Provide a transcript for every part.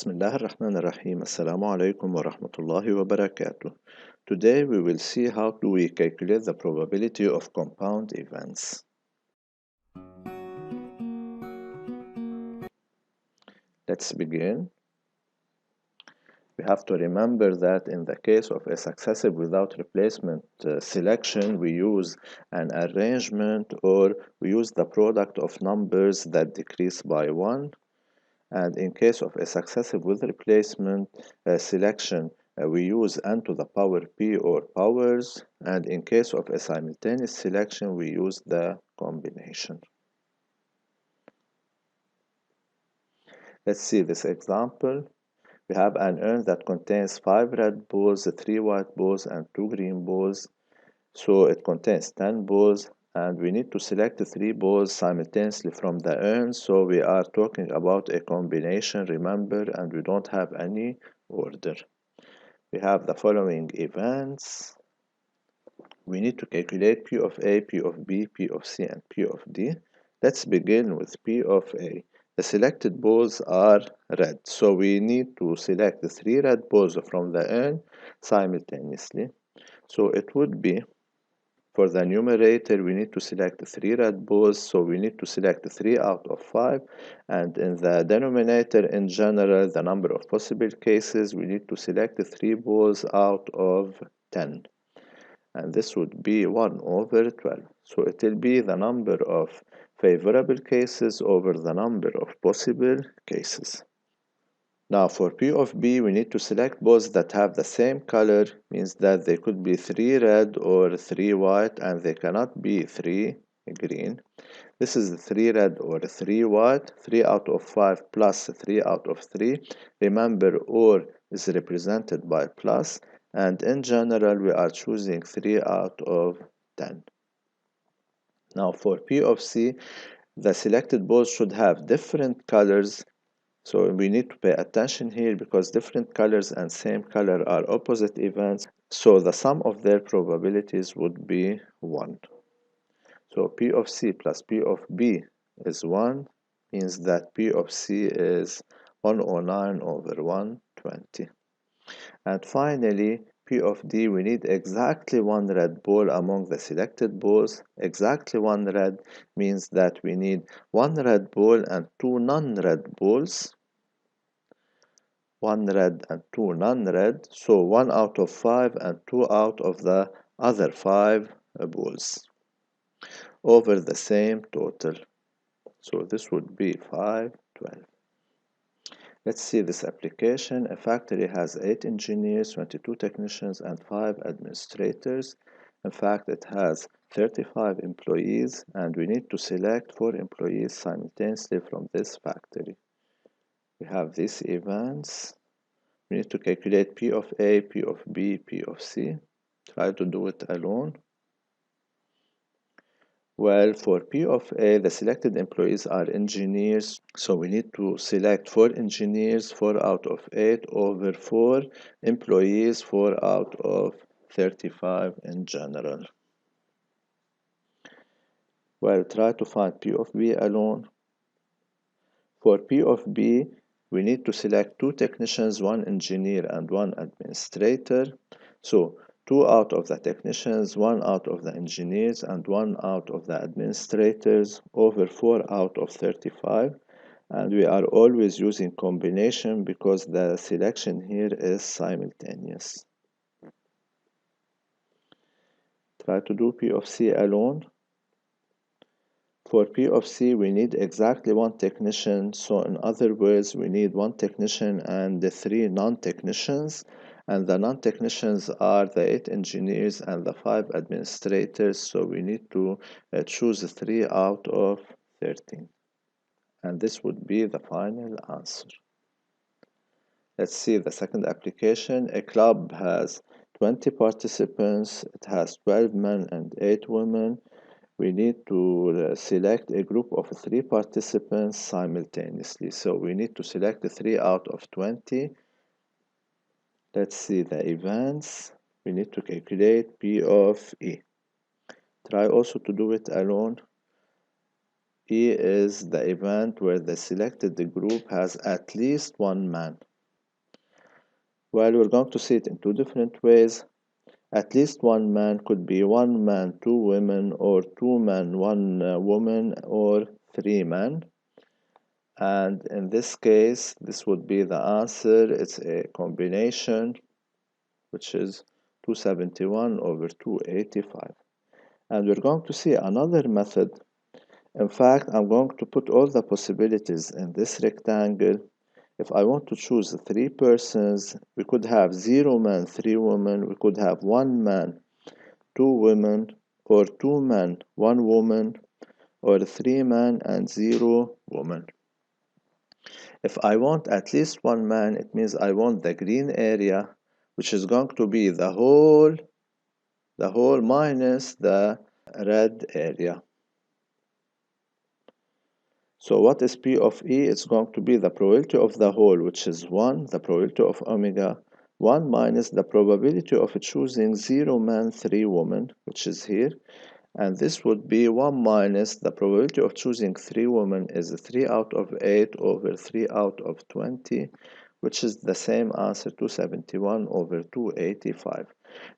بسم الله الرحمن الرحيم. Assalamu alaikum wa rahmatullahi wa barakatuh. Today we will see how do we calculate the probability of compound events. Let's begin. We have to remember that in the case of a successive without replacement selection, we use an arrangement or we use the product of numbers that decrease by 1. And in case of a successive with replacement selection, we use n to the power p or powers, and in case of a simultaneous selection, we use the combination. Let's see this example. We have an urn that contains 5 red balls, 3 white balls, and 2 green balls. So it contains 10 balls, and we need to select 3 balls simultaneously from the urn. So we are talking about a combination, remember, and we don't have any order. We have the following events. We need to calculate P of A, P of B, P of C, and P of D. Let's begin with P of A. The selected balls are red, so we need to select the 3 red balls from the urn simultaneously. So it would be, for the numerator, we need to select 3 red balls, so we need to select 3 out of 5. And in the denominator, in general, the number of possible cases, we need to select 3 balls out of 10. And this would be 1 over 12. So it will be the number of favorable cases over the number of possible cases. Now for P of B, we need to select balls that have the same color, means that they could be 3 red or 3 white, and they cannot be 3 green. This is 3 red or 3 white, 3 out of 5 plus 3 out of 3. Remember, or is represented by plus, and in general, we are choosing 3 out of 10. Now for P of C, the selected balls should have different colors. So we need to pay attention here because different colors and same color are opposite events. So the sum of their probabilities would be 1. So P of C plus P of B is 1, means that P of C is 109 over 120. And finally, P of D, we need exactly 1 red ball among the selected balls. Exactly 1 red means that we need 1 red ball and 2 non-red balls. 1 red and 2 non-red, so 1 out of 5 and 2 out of the other 5 balls over the same total. So this would be 5, 12. Let's see this application. A factory has 8 engineers, 22 technicians, and 5 administrators. In fact, it has 35 employees, and we need to select 4 employees simultaneously from this factory. We have these events. We need to calculate P of A, P of B, P of C. Try to do it alone. Well, for P of A, the selected employees are engineers, so we need to select 4 engineers, 4 out of 8 over 4 employees, 4 out of 35 in general. Well, try to find P of B alone. For P of B, we need to select 2 technicians, 1 engineer, and 1 administrator. So 2 out of the technicians, 1 out of the engineers, and 1 out of the administrators over 4 out of 35. And we are always using combination because the selection here is simultaneous. Try to do P of C alone. For P of C, we need exactly 1 technician. So in other words, we need 1 technician and the 3 non-technicians. And the non-technicians are the 8 engineers and the 5 administrators. So we need to choose 3 out of 13. And this would be the final answer. Let's see the second application. A club has 20 participants. It has 12 men and 8 women. We need to select a group of 3 participants simultaneously. So we need to select 3 out of 20. Let's see the events. We need to calculate P of E. Try also to do it alone. E is the event where the selected group has at least 1 man. Well, we're going to see it in two different ways. At least one man could be one man, two women, or two men, one woman, or three men. And in this case, this would be the answer. It's a combination, which is 271 over 285. And we're going to see another method. In fact, I'm going to put all the possibilities in this rectangle. If I want to choose three persons, we could have 0 men, 3 women. We could have 1 man, 2 women, or 2 men, 1 woman, or 3 men and 0 woman. If I want at least 1 man, it means I want the green area, which is going to be the whole minus the red area. So what is P of E? It's going to be the probability of the whole, which is 1, the probability of omega, 1 minus the probability of choosing 0 man, 3 women, which is here. And this would be 1 minus the probability of choosing 3 women is 3 out of 8 over 3 out of 20, which is the same answer, 271 over 285.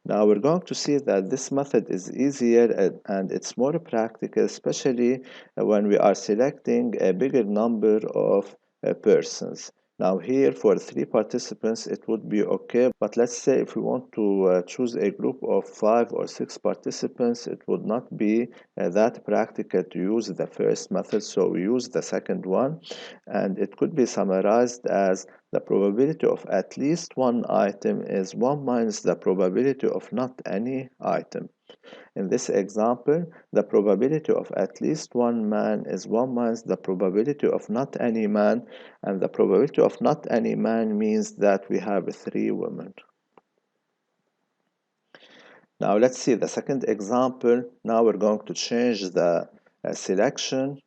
Now we're going to see that this method is easier and it's more practical, especially when we are selecting a bigger number of persons. Now here for 3 participants it would be okay, but let's say if we want to choose a group of 5 or 6 participants, it would not be that practical to use the first method, so we use the second one, and it could be summarized as the probability of at least one item is 1 minus the probability of not any item. In this example, the probability of at least one man is 1 minus the probability of not any man, and the probability of not any man means that we have 3 women. Now let's see the second example. Now we're going to change the selection.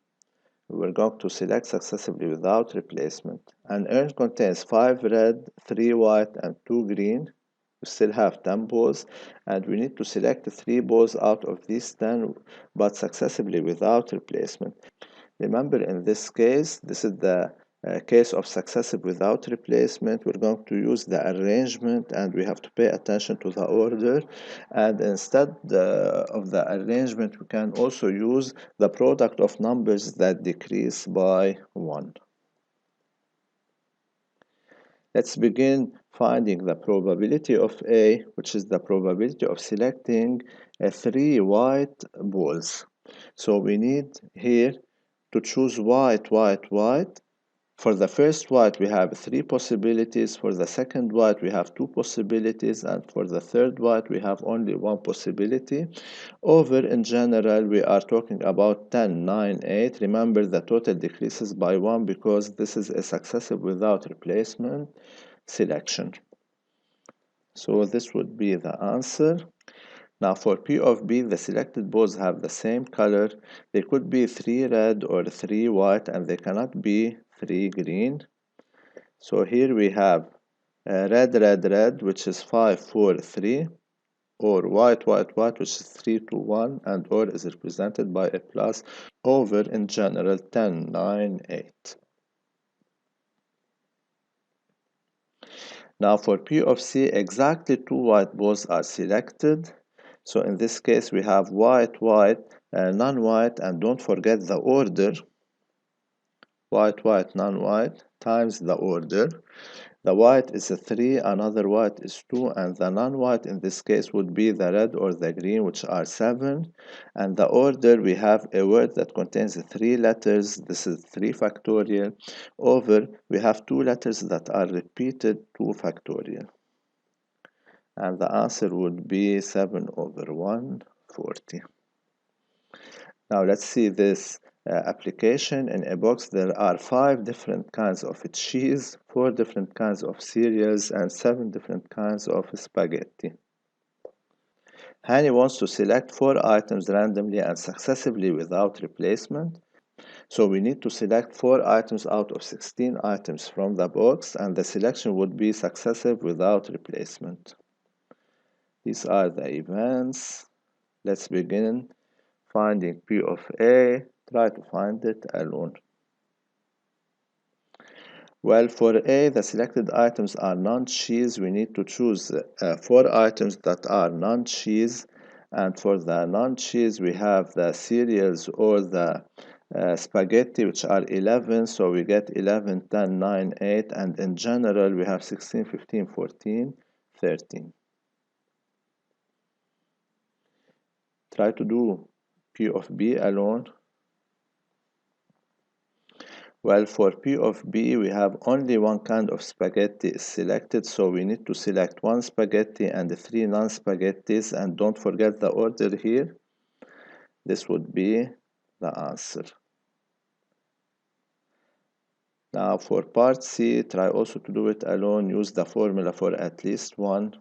We're going to select successively without replacement. An urn contains 5 red, 3 white, and 2 green. We still have 10 balls, and we need to select 3 balls out of these 10, but successively without replacement. Remember, in this case, this is the case of successive without replacement. We're going to use the arrangement, and we have to pay attention to the order. And instead of the arrangement, we can also use the product of numbers that decrease by 1. Let's begin finding the probability of A, which is the probability of selecting 3 white balls. So we need here to choose white, white, white. For the first white, we have 3 possibilities. For the second white, we have 2 possibilities. And for the third white, we have only 1 possibility. Over, in general, we are talking about 10, 9, 8. Remember, the total decreases by 1 because this is a successive without replacement selection. So this would be the answer. Now for P of B, the selected balls have the same color. They could be 3 red or 3 white, and they cannot be 3 green. So here we have red, red, red, which is 5, 4, 3, or white, white, white, which is 3 to 1, and or is represented by a plus over, in general, 10, 9, 8. Now for P of C, exactly 2 white balls are selected. So in this case, we have white, white, non-white, and don't forget the order. White, white, non-white times the order. The white is a 3, another white is 2, and the non-white in this case would be the red or the green, which are 7. And the order, we have a word that contains 3 letters. This is 3 factorial. Over, we have 2 letters that are repeated, 2 factorial. And the answer would be 7 over 140. Now let's see this application. In a box there are 5 different kinds of cheese, 4 different kinds of cereals, and 7 different kinds of spaghetti. Hani wants to select 4 items randomly and successively without replacement. So we need to select 4 items out of 16 items from the box, and the selection would be successive without replacement. These are the events. Let's begin finding P of A. Try to find it alone. Well, for A, the selected items are non-cheese. We need to choose 4 items that are non-cheese. And for the non-cheese, we have the cereals or the spaghetti, which are 11. So we get 11, 10, 9, 8. And in general, we have 16, 15, 14, 13. Try to do P of B alone. Well, for P of B, we have only one kind of spaghetti selected, so we need to select one spaghetti and 3 non-spaghettis, and don't forget the order here. This would be the answer. Now for part C, try also to do it alone. Use the formula for at least one.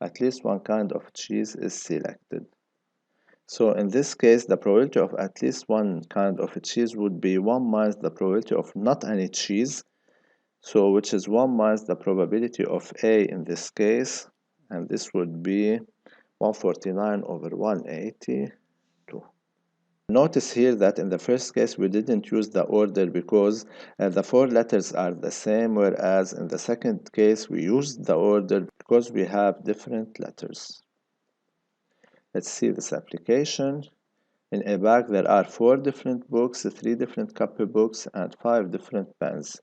At least one kind of cheese is selected. So in this case, the probability of at least one kind of cheese would be 1 minus the probability of not any cheese. So which is 1 minus the probability of A in this case, and this would be 149 over 182. Notice here that in the first case we didn't use the order because the 4 letters are the same, whereas in the second case we used the order because we have different letters. Let's see this application. In a bag there are 4 different books, 3 different copybooks, and 5 different pens.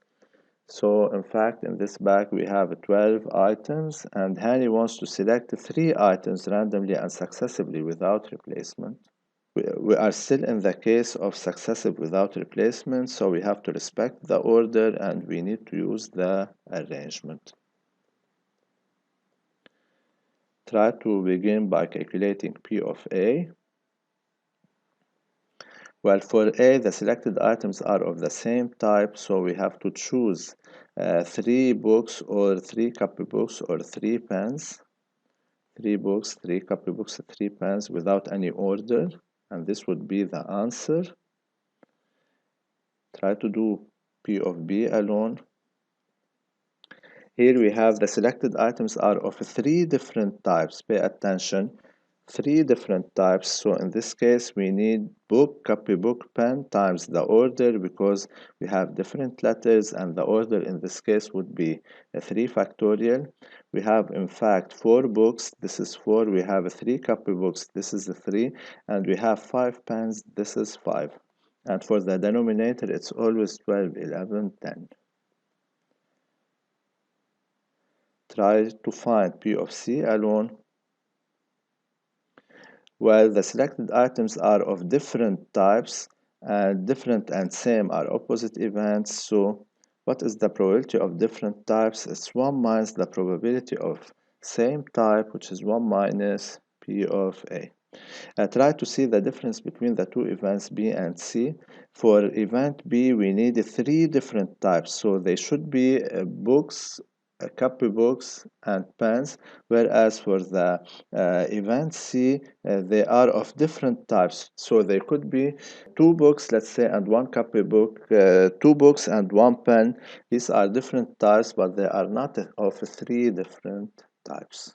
So in fact in this bag we have 12 items, and Hani wants to select 3 items randomly and successively without replacement. We are still in the case of successive without replacement, so we have to respect the order and we need to use the arrangement. Try to begin by calculating P of A. Well, for A, the selected items are of the same type, so we have to choose 3 books or 3 copybooks or 3 pens. 3 books, 3 copybooks, 3 pens without any order, and this would be the answer. Try to do P of B alone. Here we have the selected items are of 3 different types. Pay attention. 3 different types, so in this case we need book, copybook, pen times the order because we have different letters, and the order in this case would be a 3 factorial. We have in fact 4 books, this is 4, we have 3 copybooks, this is 3, and we have 5 pens, this is 5. And for the denominator it's always 12, 11, 10. Try to find P of C alone. Well, the selected items are of different types, and different and same are opposite events. So what is the probability of different types? It's 1 minus the probability of same type, which is 1 minus P of A. Try to see the difference between the two events B and C. For event B, we need 3 different types, so they should be books, copybooks, and pens, whereas for the event C, they are of different types, so they could be 2 books, let's say, and 1 copybook, 2 books and 1 pen. These are different types, but they are not of 3 different types.